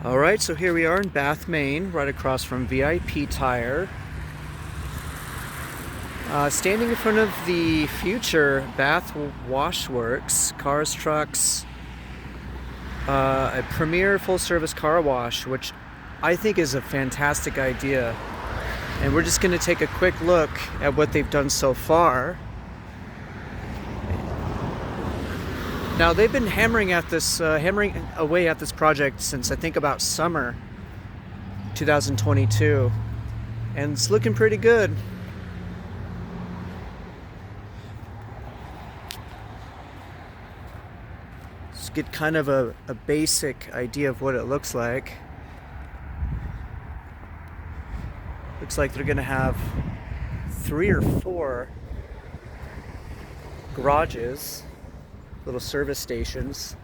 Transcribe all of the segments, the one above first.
Alright, so here we are in Bath, Maine, right across from VIP Tire. Standing in front of the future Bath Wash Works, cars, trucks, a premier full-service car wash, which I think is a fantastic idea. And we're just going to take a quick look at what they've done so far. Now they've been hammering away at this project since I think about summer 2022, and it's looking pretty good. Let's get kind of a basic idea of what it looks like. Looks like they're gonna have 3 or 4 garages, little service stations.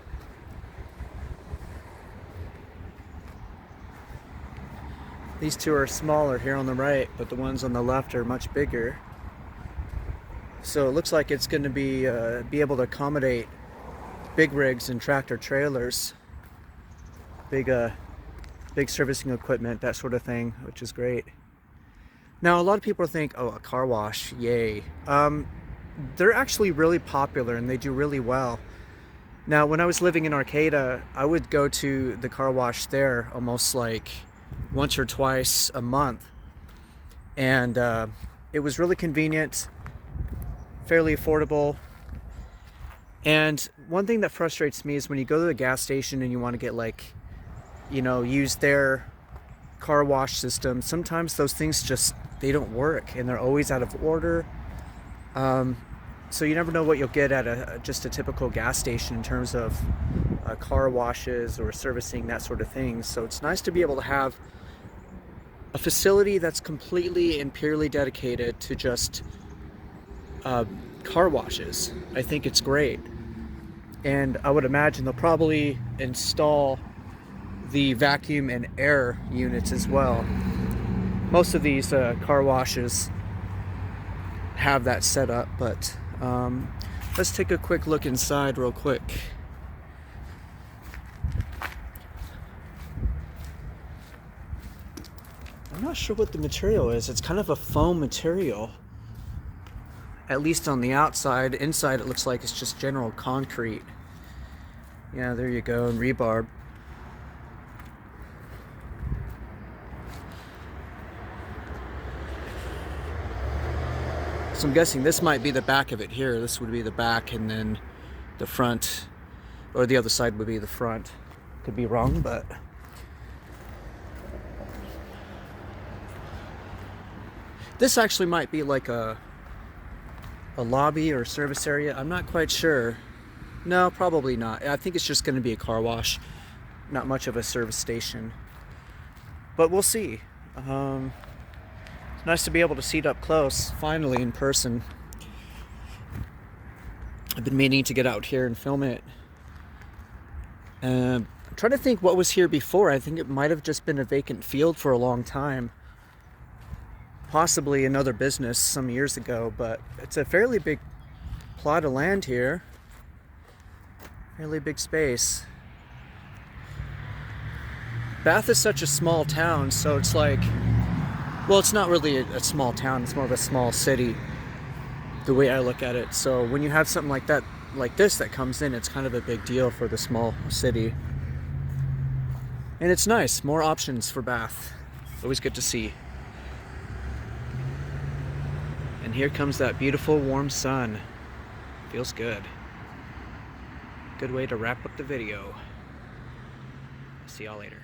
These 2 are smaller here on the right, but the ones on the left are much bigger. So it looks like it's going to be able to accommodate big rigs and tractor trailers, big servicing equipment, that sort of thing, which is great. Now a lot of people think, oh, a car wash, yay. They're actually really popular and they do really well. Now, when I was living in Arcata, I would go to the car wash there almost like once or twice a month. And it was really convenient, fairly affordable. And one thing that frustrates me is when you go to the gas station and you want to get use their car wash system, sometimes those things they don't work and they're always out of order. So you never know what you'll get at just a typical gas station in terms of car washes or servicing, that sort of thing. So it's nice to be able to have a facility that's completely and purely dedicated to just car washes. I think it's great. And I would imagine they'll probably install the vacuum and air units as well. Most of these car washes have that set up, but let's take a quick look inside real quick. I'm not sure what the material is. It's kind of a foam material, at least on the outside. Inside it looks like it's just general concrete. Yeah, there you go, and rebarb. So I'm guessing this might be the back of it here. This would be the back, and then the front, or the other side would be the front. Could be wrong, but this actually might be like a lobby or service area. I'm not quite sure. No, probably not. I think it's just going to be a car wash, not much of a service station. But we'll see. It's nice to be able to see it up close, finally in person. I've been meaning to get out here and film it. I'm trying to think what was here before. I think it might have just been a vacant field for a long time. Possibly another business some years ago, but it's a fairly big plot of land here. Fairly big space. Bath is such a small town, so it's like, well, it's not really a small town, it's more of a small city, the way I look at it. So when you have something like that, like this, that comes in, it's kind of a big deal for the small city. And it's nice, more options for Bath. Always good to see. And here comes that beautiful warm sun. Feels good. Good way to wrap up the video. See y'all later.